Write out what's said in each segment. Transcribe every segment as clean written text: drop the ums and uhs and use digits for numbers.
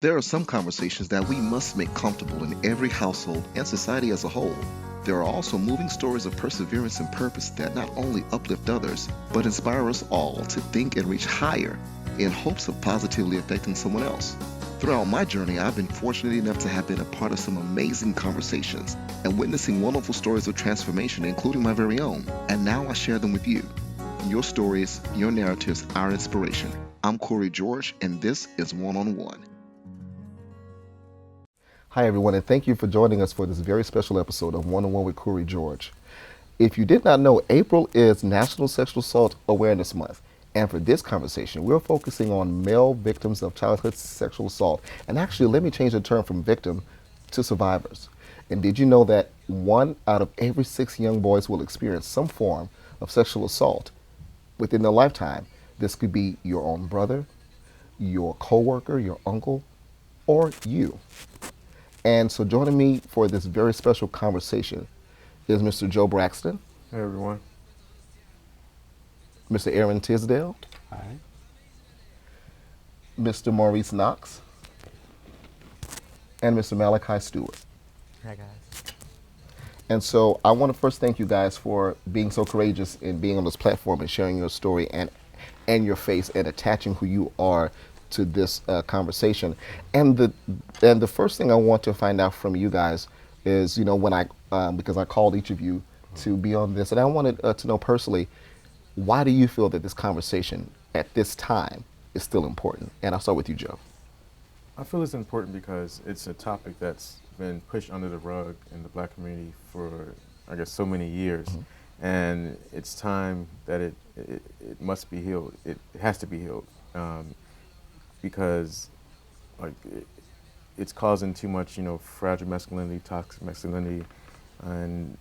There are some conversations that we must make comfortable in every household and society as a whole. There are also moving stories of perseverance and purpose that not only uplift others, but inspire us all to think and reach higher in hopes of positively affecting someone else. Throughout my journey, I've been fortunate enough to have been a part of some amazing conversations and witnessing wonderful stories of transformation, including my very own. And now I share them with you. Your stories, your narratives, our inspiration. I'm Cory George, and this is One on One. Hi, everyone, and thank you for joining us for this very special episode of One on One with Cory George. If you did not know, April is National Sexual Assault Awareness Month. And for this conversation, we're focusing on male victims of childhood sexual assault. And actually, let me change the term from victim to survivors. And did you know that 1 out of every 6 young boys will experience some form of sexual assault within their lifetime? This could be your own brother, your coworker, your uncle, or you. And so joining me for this very special conversation is Mr. Joe Braxton. Hey, everyone. Mr. Aaron Tisdale. Hi. Mr. Maurice Knox. And Mr. Malachi Stewart. Hi, guys. And so I want to first thank you guys for being so courageous in being on this platform and sharing your story and your face and attaching who you are to this conversation. And the first thing I want to find out from you guys is, when because I called each of you to be on this, and I wanted to know personally, why do you feel that this conversation at this time is still important? And I'll start with you, Joe. I feel it's important because it's a topic that's been pushed under the rug in the Black community for, I guess, so many years. Mm-hmm. And it's time that it must be healed. It has to be healed. Because it's causing too much, fragile masculinity, toxic masculinity, and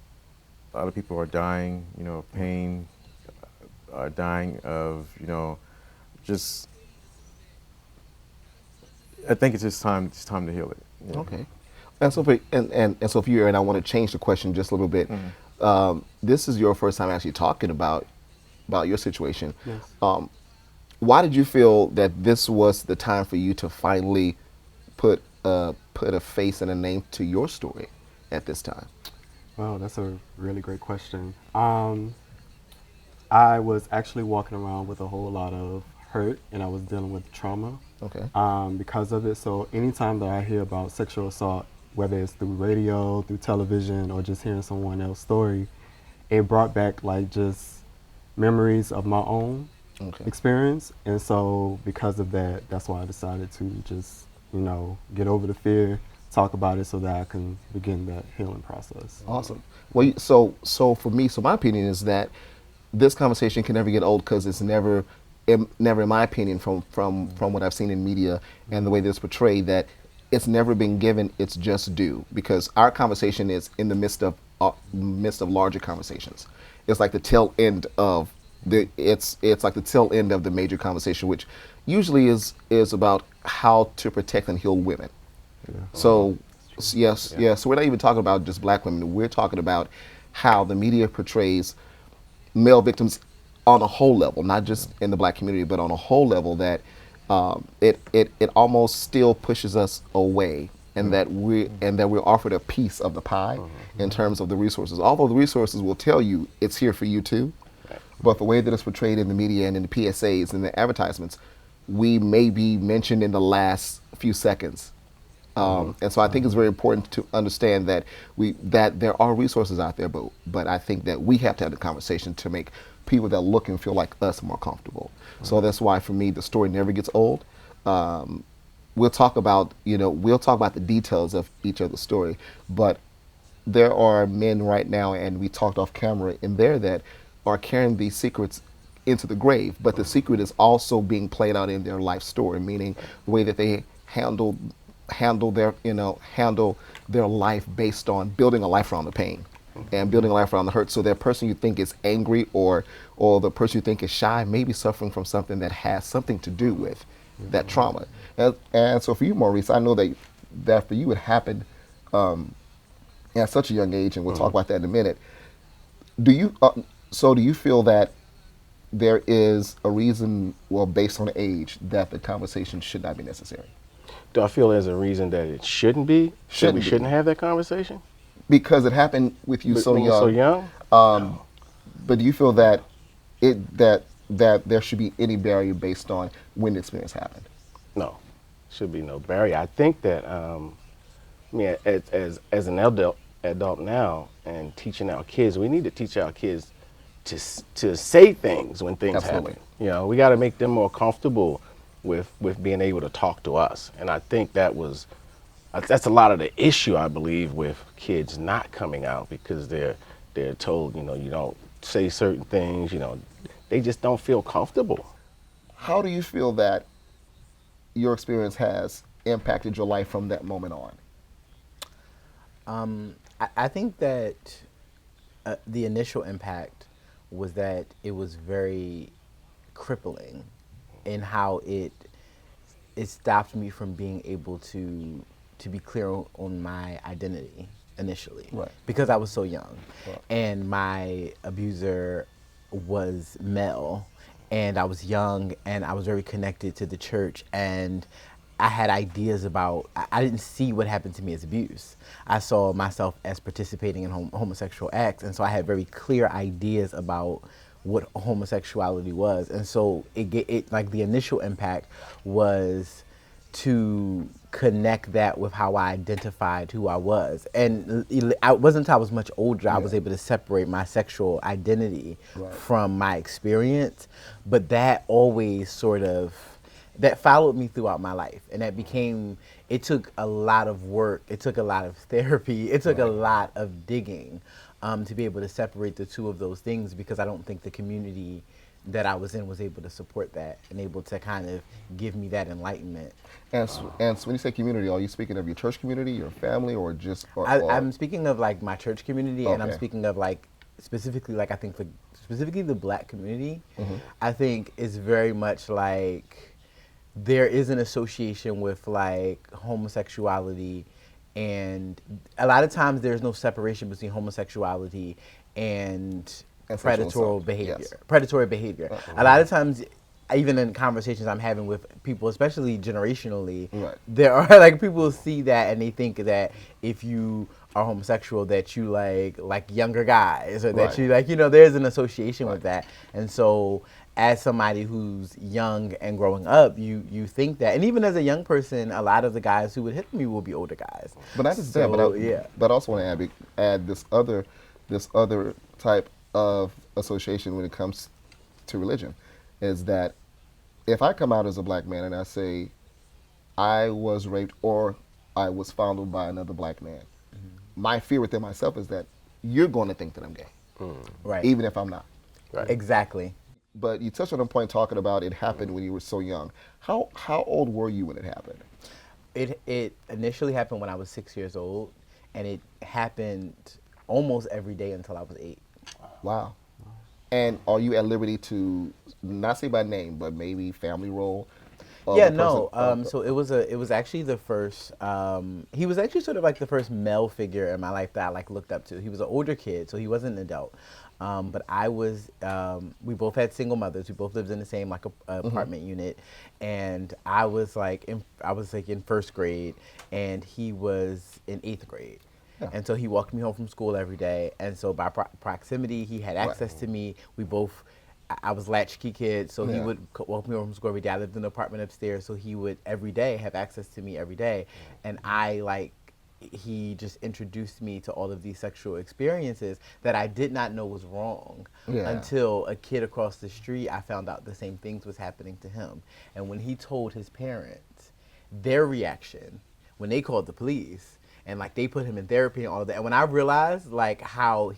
a lot of people are dying, of pain, are dying of, just. I think it's just time. It's time to heal it. You know? Okay, and so for you, and I want to change the question just a little bit. Mm-hmm. This is your first time actually talking about your situation. Yes. Why did you feel that this was the time for you to finally put a face and a name to your story at this time? Well, that's a really great question. I was actually walking around with a whole lot of hurt, and I was dealing with trauma. Okay. Because of it. So anytime that I hear about sexual assault, whether it's through radio, through television, or just hearing someone else's story, it brought back just memories of my own. Okay. Experience, and so because of that, that's why I decided to just get over the fear, talk about it, so that I can begin that healing process. Awesome. Well, so for me, my opinion is that this conversation can never get old because it's never, in my opinion, from what I've seen in media and the way that it's portrayed, that it's never been given its just due, because our conversation is in the midst of larger conversations. It's like the tail end of. It's like the tail end of the major conversation, which usually is about how to protect and heal women. Yeah. So yes. So we're not even talking about just Black women. We're talking about how the media portrays male victims on a whole level, not just in the Black community, but on a whole level, that it almost still pushes us away, and that we're offered a piece of the pie in terms of the resources. Although the resources will tell you it's here for you too. But the way that it's portrayed in the media and in the PSAs and the advertisements, we may be mentioned in the last few seconds. And so I think it's very important to understand that there are resources out there, but I think that we have to have the conversation to make people that look and feel like us more comfortable. So that's why, for me, the story never gets old. We'll talk about the details of each other's story, but there are men right now, and we talked off camera in there, that are carrying these secrets into the grave, but the secret is also being played out in their life story, meaning the way that they handle their life based on building a life around the pain and building a life around the hurt. So that person you think is angry or the person you think is shy may be suffering from something that has something to do with that trauma. And so for you, Maurice, I know that for you it happened at such a young age, and we'll talk about that in a minute. Do you feel that there is a reason, well, based on age, that the conversation should not be necessary? Do I feel there's a reason that it shouldn't be? That we shouldn't have that conversation? Because it happened with you so When young. you're so young? But do you feel that that there should be any barrier based on when the experience happened? No, should be no barrier. I think that I mean, as an adult now and teaching our kids, we need to teach our kids to say things when things Absolutely. happen. You know, we got to make them more comfortable with being able to talk to us. And I think that's a lot of the issue, I believe, with kids not coming out, because they're told, you know, you don't say certain things, you know, they just don't feel comfortable. How do you feel that your experience has impacted your life from that moment on? I think that the initial impact was that it was very crippling in how it stopped me from being able to be clear on my identity initially, Right. because I was so young. Right. And my abuser was male, and I was young, and I was very connected to the church, and I had ideas about, I didn't see what happened to me as abuse. I saw myself as participating in homosexual acts, and so I had very clear ideas about what homosexuality was. And so it like the initial impact was to connect that with how I identified who I was. And it wasn't until I was much older I was able to separate my sexual identity from my experience. But that always that followed me throughout my life. And that it took a lot of work. It took a lot of therapy. It took a lot of digging to be able to separate the two of those things, because I don't think the community that I was in was able to support that and able to kind of give me that enlightenment. And so when you say community, are you speaking of your church community, your family, or just? I'm speaking of like my church community, and I'm Okay. speaking of like specifically, like I think specifically the Black community. I think is very much like there is an association with like homosexuality, and a lot of times there's no separation between homosexuality and And sexual predatory assault, behavior. yes. Predatory behavior. A lot of times, even in conversations I'm having with people, especially generationally, Right. there are like people see that and they think that if you are homosexual that you like younger guys, or that Right. you like, you know, there's an association with that. And so as somebody who's young and growing up, you think that. And even as a young person, a lot of the guys who would hit me will be older guys. But not just that, but I also want to add this other type of association when it comes to religion, is that if I come out as a black man and I say I was raped or I was fondled by another black man, my fear within myself is that you're going to think that I'm gay, Right. even if I'm not. Right. Exactly. But you touched on a point talking about it happened when you were so young. How old were you when it happened? It initially happened when I was 6 years old, and it happened almost every day until I was 8. Wow. And are you at liberty to not say by name, but maybe family role? of Yeah, the no. person? So it was actually the first. He was actually sort of like the first male figure in my life that I like looked up to. He was an older kid, so he wasn't an adult. But I was. We both had single mothers. We both lived in the same like apartment unit, and I was like in first grade, and he was in 8th grade. Yeah. And so he walked me home from school every day. And so by proximity, he had access to me. We both, I was latchkey kid, so he Yeah. would walk me home from school every day. I lived in an apartment upstairs, so he would every day have access to me every day. And he just introduced me to all of these sexual experiences that I did not know was wrong Yeah. until a kid across the street, I found out the same things was happening to him. And when he told his parents, their reaction, when they called the police, and like they put him in therapy and all of that. And when I realized like how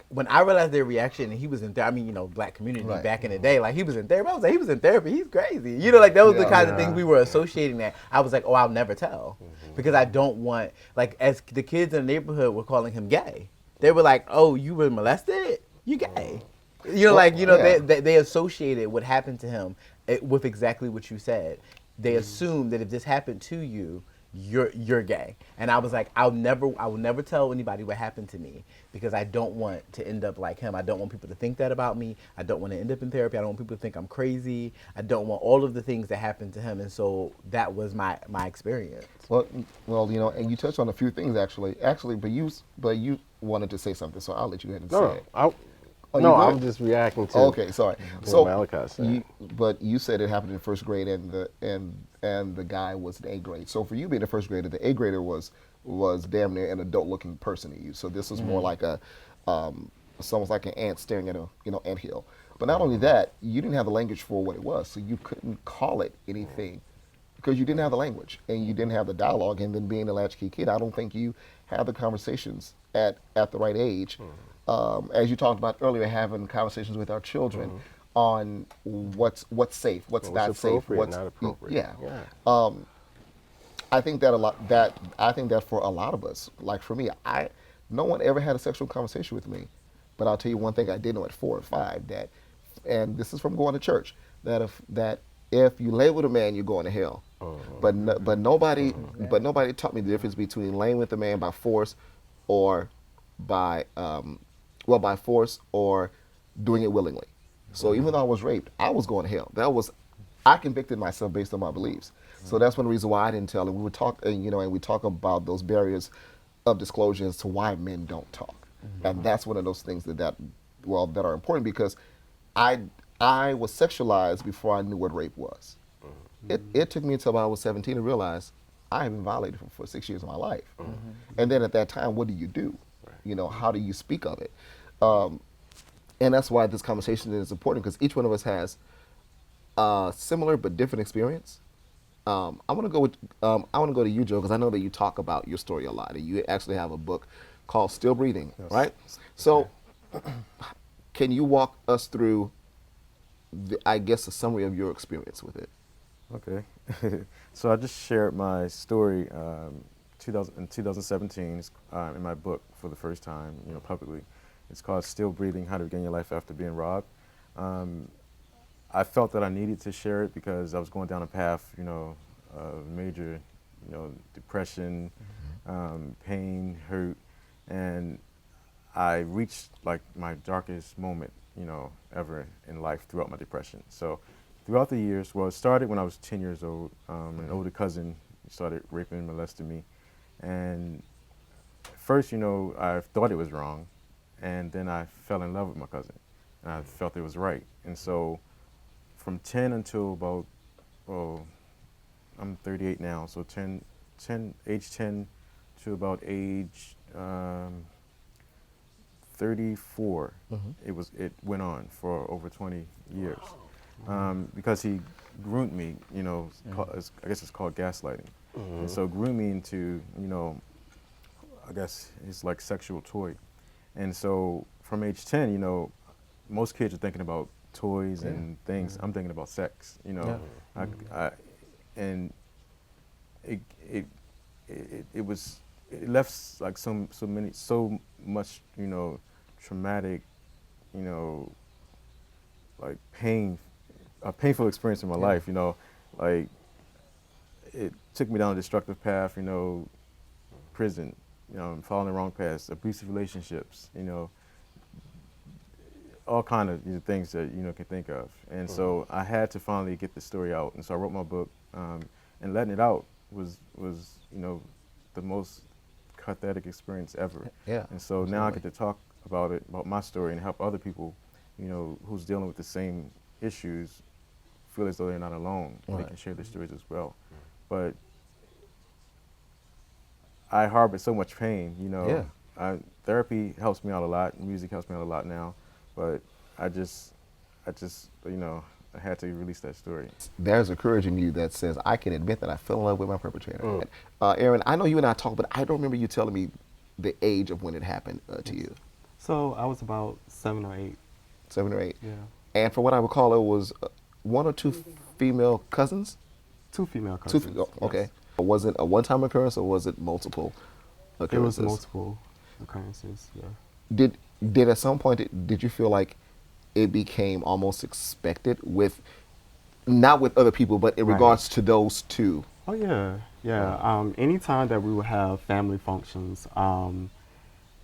when I realized their reaction, and he was in therapy, I mean, you know, black community Right. back in the day, like he was in therapy. I was like, he was in therapy. He's crazy. You know, like that was the kind of things we were associating that. I was like, oh, I'll never tell. Because I don't want, like as the kids in the neighborhood were calling him gay. They were like, oh, you were molested? You gay. You know, like, you know, yeah. they associated what happened to him with exactly what you said. They assumed that if this happened to you, you're gay. And I was like, I will never tell anybody what happened to me because I don't want to end up like him. I don't want people to think that about me. I don't want to end up in therapy. I don't want people to think I'm crazy. I don't want all of the things that happened to him. And so that was my experience. Well, you know, and you touched on a few things actually, but you wanted to say something, so I'll let you ahead and say No, it. no, Oh, no, you I'm good? just reacting to. Okay, sorry. what So, Malachi said. but you said it happened in first grade, and the guy was in eighth grade. So for you being a first grader, the eighth grader was damn near an adult-looking person to you. So this was more like it's almost like an ant staring at a anthill. But not only that, you didn't have the language for what it was, so you couldn't call it anything because you didn't have the language and you didn't have the dialogue. And then being a latchkey kid, I don't think you had the conversations at the right age. As you talked about earlier, having conversations with our children on what's safe, what's not safe, appropriate, not appropriate. Yeah. I think that for a lot of us, like for me, no one ever had a sexual conversation with me. But I'll tell you one thing I did know at 4 or 5 that, and this is from going to church, that if you lay with a man, you're going to hell. But nobody taught me the difference between laying with a man by force or by force or doing it willingly. So even though I was raped, I was going to hell. I convicted myself based on my beliefs. So that's one reason why I didn't tell. And we would talk, and we talk about those barriers of disclosure as to why men don't talk. And that's one of those things that are important because I was sexualized before I knew what rape was. It took me until I was 17 to realize I have been violated for 6 years of my life. And then at that time, what do you do? How do you speak of it? And that's why this conversation is important because each one of us has a similar but different experience. I want to go to you, Joe, because I know that you talk about your story a lot, and you actually have a book called Still Breathing, right? So, can you walk us through, a summary of your experience with it? Okay. So I just shared my story in 2017 in my book for the first time, publicly. It's called Still Breathing: How to Regain Your Life After Being Robbed. I felt that I needed to share it because I was going down a path, of major, depression, pain, hurt, and I reached like my darkest moment, ever in life throughout my depression. So throughout the years, it started when I was 10 years old. An older cousin started raping and molesting me. And first, I thought it was wrong. And then I fell in love with my cousin. And I felt it was right. And so from 10 until about, I'm 38 now. So age 10 to about age 34, it went on for over 20 years. Because he groomed me, I guess it's called gaslighting. And so groomed me into, I guess it's like sexual toy. And so from age 10, most kids are thinking about toys and things. I'm thinking about sex, and it left like so much, traumatic, like a painful experience in my life, like it took me down a destructive path, prison, following the wrong paths, abusive relationships, all kind of things that can think of. And so I had to finally get the story out. And so I wrote my book, and letting it out was the most cathartic experience ever. Yeah. And so now I get to talk about my story, and help other people, who's dealing with the same issues, feel as though they're not alone. Right. They can share their stories as well. But I harbored so much pain, therapy helps me out a lot. Music helps me out a lot now. But I just, I had to release that story. There's a courage in you that says, I can admit that I fell in love with my perpetrator. Aaron, I know you and I talked, but I don't remember you telling me the age of when it happened to you. So I was about 7 or 8. 7 or 8? Yeah. And from what I recall, it was 1 or 2 female cousins? 2 female cousins. Okay. Yes. Was it a one-time occurrence, or was it multiple occurrences? It was multiple occurrences, yeah. Did at some point, did you feel like it became almost expected not with other people, but in regards to those 2? Oh yeah, Yeah. Anytime that we would have family functions,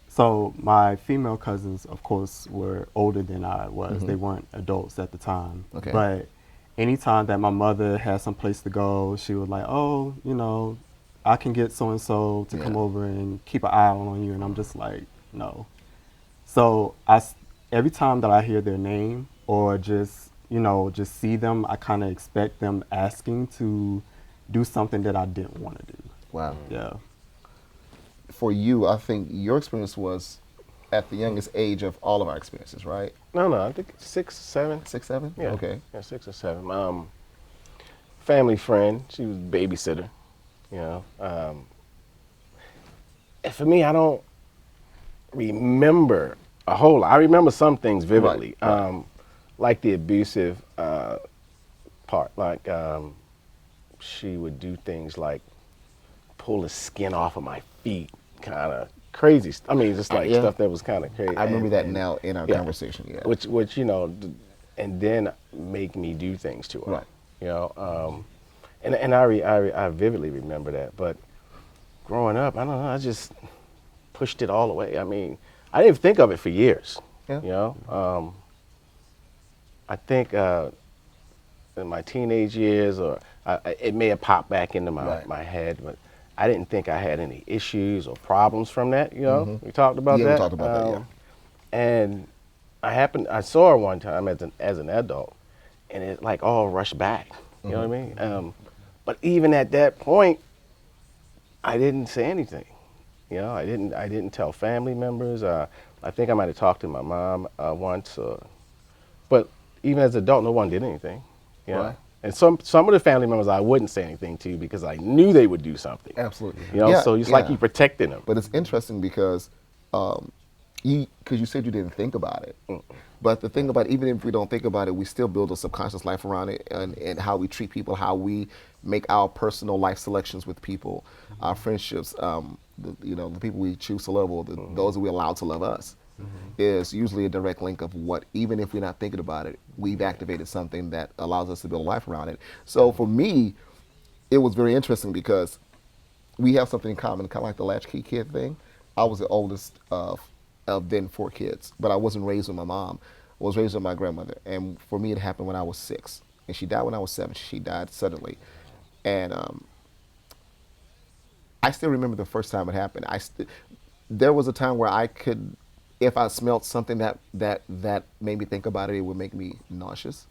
so my female cousins, of course, were older than I was. They weren't adults at the time. Okay. But anytime that my mother had some place to go, she was like, "Oh, you know, I can get so and so to come Yeah. over and keep an eye on you." And I'm just like, no. So every time that I hear their name or just, you know, just see them, I kind of expect them asking to do something that I didn't want to do. Wow. Yeah. For you, I think your experience was at the youngest age of all of our experiences, right? No, I think 6, 7. 6, 7? Yeah. Okay. Yeah, 6 or 7. Family friend. She was babysitter. You know. And for me, I don't remember a whole lot. I remember some things vividly, Right. like the abusive part. Like she would do things like pull the skin off of my feet, kind of crazy. I mean, just like Yeah. stuff that was kind of crazy. I remember And- that and- now in our yeah. conversation. Yeah. Which you know, and then make me do things to her. Right. You know, and I vividly remember that. But growing up, I don't know. I just pushed it all away. I mean, I didn't even think of it for years. Yeah. You know, I think in my teenage years, or it may have popped back into Right. my head, but I didn't think I had any issues or problems from that. You know, we talked about Yeah, we that. talked about that, yeah. And I saw her one time as an adult, and it like all rushed back. You know what I mean? But even at that point, I didn't say anything. You know, I didn't tell family members. I think I might have talked to my mom once, but even as an adult, no one did anything. You know? Right. And some of the family members I wouldn't say anything to because I knew they would do something. Absolutely. You know, Yeah, so it's like yeah. you protecting them. But it's interesting because you said you didn't think about it. But the thing about it, even if we don't think about it, we still build a subconscious life around it and how we treat people, how we make our personal life selections with people, our friendships, the people we choose to love or those that we allow to love us is usually a direct link of what, even if we're not thinking about it, we've activated something that allows us to build a life around it. So for me, it was very interesting because we have something in common, kind of like the latchkey kid thing. I was the oldest of then 4 kids, but I wasn't raised with my mom. I was raised with my grandmother, and for me, it happened when I was 6, and she died when I was 7. She died suddenly, and I still remember the first time it happened. There was a time where I could, if I smelled something that made me think about it, it would make me nauseous.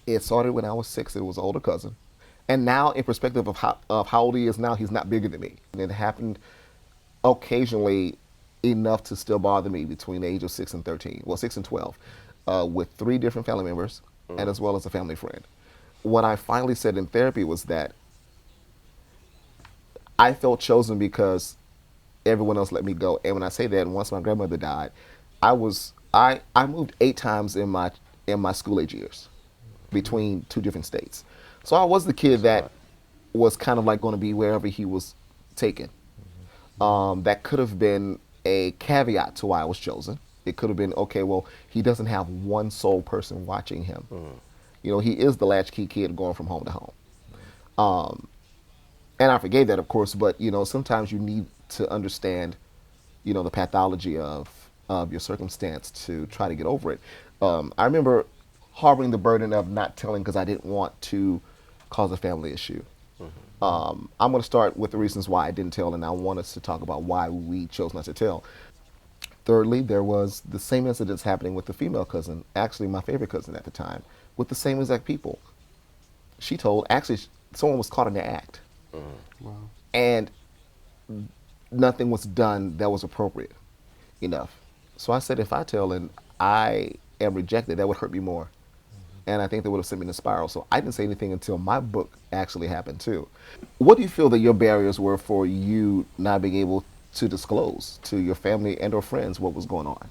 It started when I was 6. It was an older cousin. And now, in perspective of how old he is now, he's not bigger than me. And it happened occasionally enough to still bother me between the age of 6 and 13, well, 6 and 12, with 3 different family members and as well as a family friend. What I finally said in therapy was that I felt chosen because everyone else let me go. And when I say that, once my grandmother died, I moved 8 times in my school age years between 2 different states. So I was the kid that was kind of like going to be wherever he was taken. That could have been a caveat to why I was chosen. It could have been, okay, well, he doesn't have one sole person watching him. You know, he is the latchkey kid going from home to home. And I forgave that, of course, but, you know, sometimes you need to understand, you know, the pathology of your circumstance to try to get over it. I remember harboring the burden of not telling because I didn't want to cause a family issue. I'm going to start with the reasons why I didn't tell, and I want us to talk about why we chose not to tell. Thirdly, there was the same incidents happening with the female cousin, actually my favorite cousin at the time, with the same exact people. She told, actually, someone was caught in the act. Wow. And nothing was done that was appropriate enough. So I said, if I tell and I am rejected, that would hurt me more. And I think that would have sent me in a spiral. So I didn't say anything until my book actually happened too. What do you feel that your barriers were for you not being able to disclose to your family and or friends what was going on?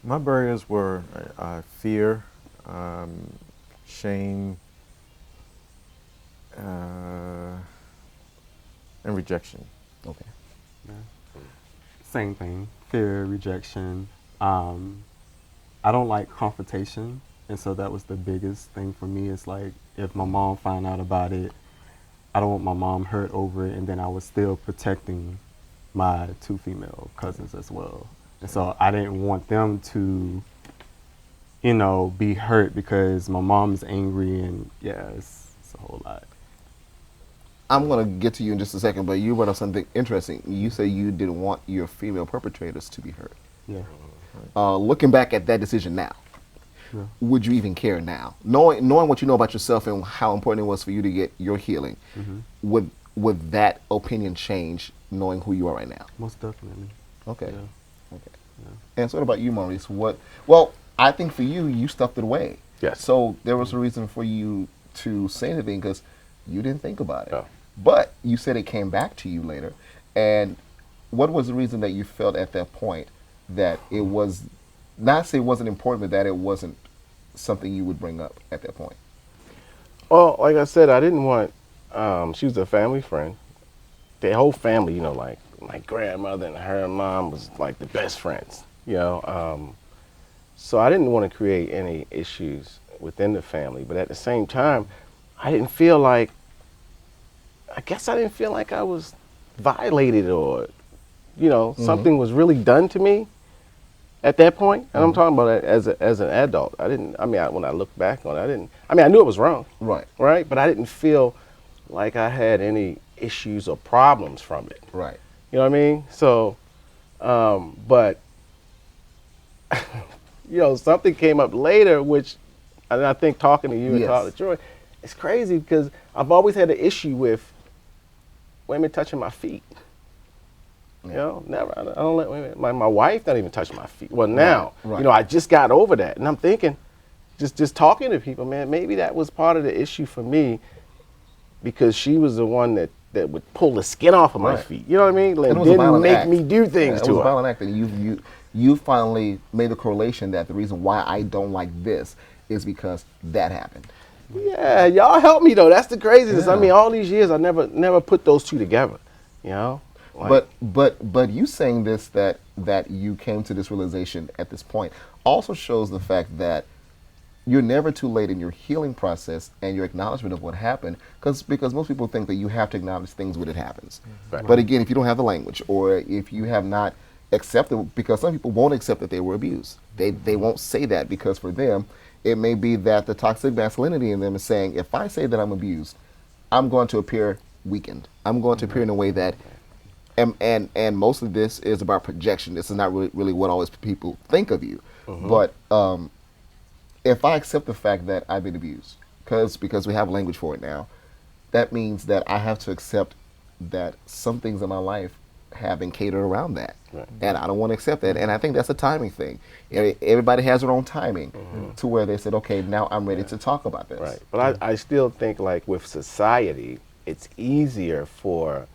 My barriers were fear, shame, and rejection. Okay. Same thing. Fear, rejection. I don't like confrontation, and so that was the biggest thing for me. It's like if my mom found out about it, I don't want my mom hurt over it, and then I was still protecting my 2 female cousins as well. And so I didn't want them to, be hurt because my mom's angry, and yeah, it's a whole lot. I'm going to get to you in just a second, but you brought up something interesting. You say you didn't want your female perpetrators to be hurt. Yeah. Looking back at that decision now, Yeah. would you even care now? Knowing what you know about yourself and how important it was for you to get your healing, would that opinion change knowing who you are right now? Most definitely. Okay. Yeah. Okay. And so what about you, Maurice? Well, I think for you, you stuffed it away. Yes. So there was a reason for you to say anything because you didn't think about it. No. But you said it came back to you later. And what was the reason that you felt at that point that it was, not say it wasn't important, but that it wasn't something you would bring up at that point? Well, like I said, I didn't want, she was a family friend. The whole family, like my grandmother and her mom was like the best friends, So I didn't want to create any issues within the family. But at the same time, I didn't feel like I was violated or, something was really done to me at that point. And I'm talking about it as an adult. When I look back on it, I knew it was wrong. Right. Right. But I didn't feel like I had any issues or problems from it. Right. You know what I mean? So, but, something came up later, which, and I think talking to you and talking to Troy, it's crazy because I've always had an issue with women touching my feet. Never. I don't let women. My wife don't even touch my feet. Well, now, Right. I just got over that, and I'm thinking, just talking to people, man, maybe that was part of the issue for me, because she was the one that would pull the skin off of my feet. You know what I mean? Like, And it was a violent didn't act. make me do things It to was a her. violent act, and you finally made the correlation that the reason why I don't like this is because that happened. Yeah, y'all help me though. That's the craziness. Yeah. All these years I never put those two together. Like, But you saying this that you came to this realization at this point also shows the fact that you're never too late in your healing process and your acknowledgement of what happened, because most people think that you have to acknowledge things when it happens. Right. But again, if you don't have the language, or if you have not accepted, because some people won't accept that they were abused. They won't say that because for them, it may be that the toxic masculinity in them is saying, if I say that I'm abused, I'm going to appear weakened. I'm going to appear in a way that, and most of this is about projection. This is not really what always people think of you. But if I accept the fact that I've been abused, because we have language for it now, that means that I have to accept that some things in my life have been catered around that. Right. And I don't want to accept that. And I think that's a timing thing. Everybody has their own timing to where they said, okay, now I'm ready to talk about this. right. But I still think, like, with society, it's easier for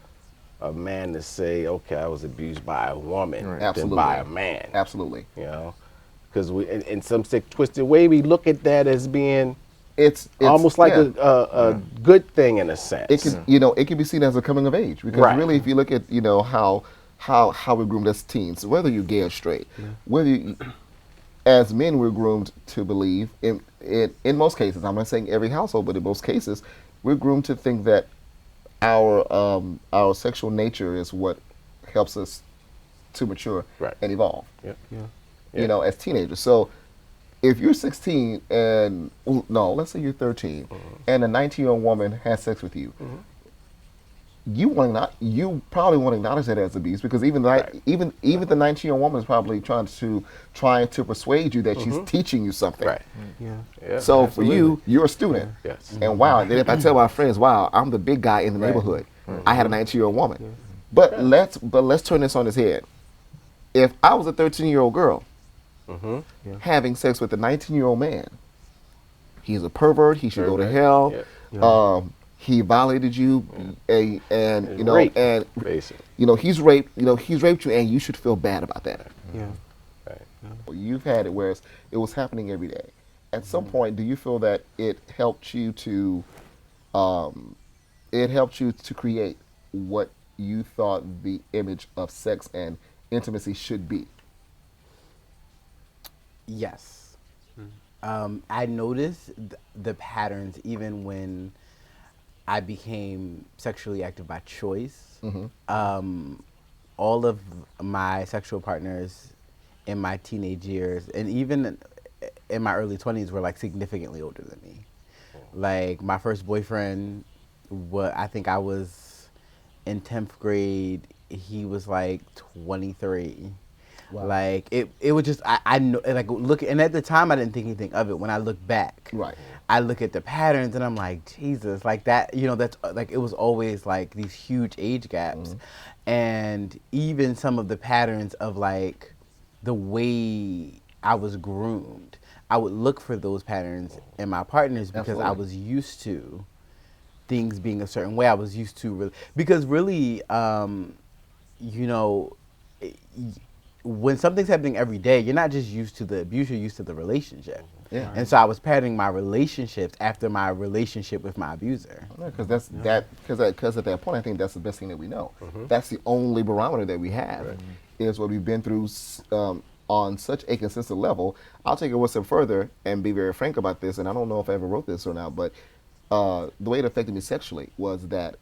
a man to say, okay, I was abused by a woman than Absolutely. by a man. Absolutely. Because in some sick, twisted way, we look at that as being It's almost like yeah. a good thing in a sense. It can it can be seen as a coming of age, because Right. really, if you look at how we're groomed as teens, whether you're gay or straight, whether you, as men we're groomed to believe in most cases, I'm not saying every household, but in most cases, we're groomed to think that our sexual nature is what helps us to mature Right. and evolve. Yeah. Yeah. As teenagers. So if you're 16 and let's say you're 13, and a 19-year-old woman has sex with you, you probably want to acknowledge that as abuse, because even the 19-year-old woman is probably trying to persuade you that she's teaching you something. Right. Yeah, So absolutely. for you, you're a student. Yes. And wow, then if I tell my friends, wow, I'm the big guy in the neighborhood. I had a 19-year-old woman. But let's turn this on its head. If I was a 13-year-old girl having sex with a 19-year-old man, he's a pervert. He should go to hell. Yeah. He violated you, and Rape, and basically. he's raped you, and you should feel bad about that. Yeah. Right. You've had it where it was happening every day. At some point, do you feel that it helped you to create what you thought the image of sex and intimacy should be? Yes. I noticed the patterns even when I became sexually active by choice. All of my sexual partners in my teenage years and even in my early 20s were like significantly older than me. Like my first boyfriend, I think I was in 10th grade. He was like 23. Wow. Like it was just I know, like look, and at the time I didn't think anything of it. When I look back, Right. I look at the patterns and I'm like, Jesus, like that, you know, that's like, it was always like these huge age gaps. And even some of the patterns of like the way I was groomed, I would look for those patterns in my partners because I Absolutely. was used to things being a certain way. I was used to because really, you know, when something's happening every day, you're not just used to the abuse, you're used to the relationship. Yeah. And so I was patterning my relationships after my relationship with my abuser. Because because at that point, I think that's the best thing that we know. That's the only barometer that we have, is what we've been through on such a consistent level. I'll take it one step further and be very frank about this, and I don't know if I ever wrote this or not, but the way it affected me sexually was that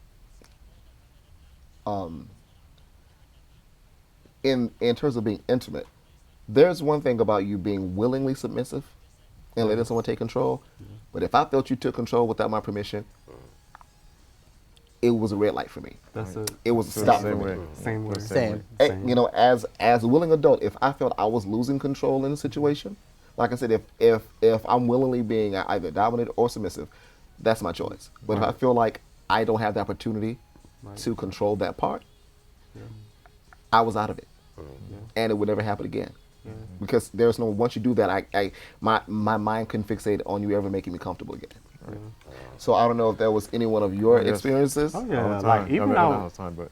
in terms of being intimate, there's one thing about you being willingly submissive and letting someone take control, but if I felt you took control without my permission, it was a red light for me. It was a Feel stop the for same me. way. Same way. Same. You know, as a willing adult, if I felt I was losing control in a situation, like I said, if I'm willingly being either dominant or submissive, that's my choice. But if I feel like I don't have the opportunity to control that part, I was out of it, and it would never happen again. Because there's no, once you do that, my mind couldn't fixate on you ever making me comfortable again. So I don't know if that was any one of your experiences. Oh All yeah, the time. like even not all out. the time, but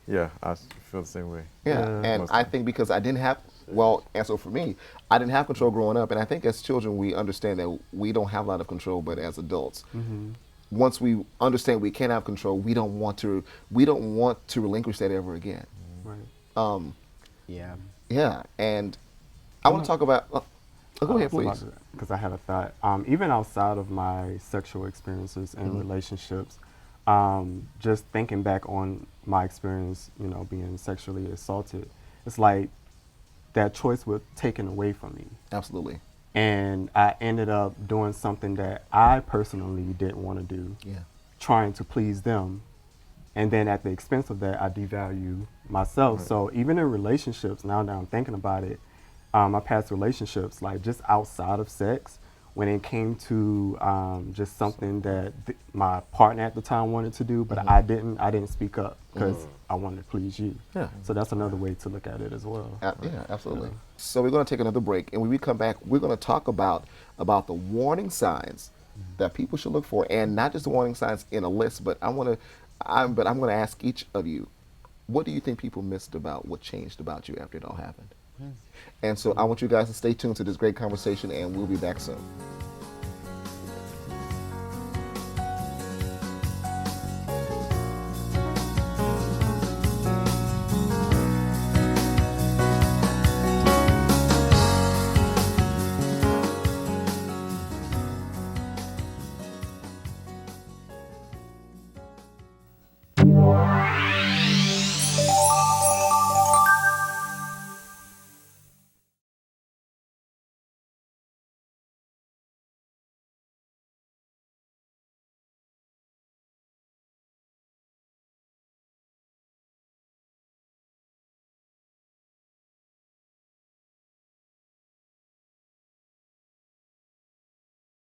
yeah, I feel the same way. Yeah, and Most I of think because I didn't have, and so for me, I didn't have control growing up, and I think as children we understand that we don't have a lot of control, but as adults, once we understand we can't have control, we don't want to relinquish that ever again. Right. Yeah. And I want to talk about. Go ahead, please. Because I had a thought. Even outside of my sexual experiences and relationships, just thinking back on my experience, you know, being sexually assaulted, it's like that choice was taken away from me. Absolutely. And I ended up doing something that I personally didn't want to do, trying to please them. And then at the expense of that, I devalue myself. So even in relationships, now that I'm thinking about it, my past relationships, like just outside of sex, when it came to just something that my partner at the time wanted to do, but I didn't speak up because I wanted to please you. Yeah. So that's another way to look at it as well. Yeah, absolutely. So we're going to take another break, and when we come back, we're going to talk about the warning signs that people should look for, and not just the warning signs in a list, but I'm going to ask each of you, what do you think people missed about what changed about you after it all happened? And so I want you guys to stay tuned to this great conversation, and we'll be back soon.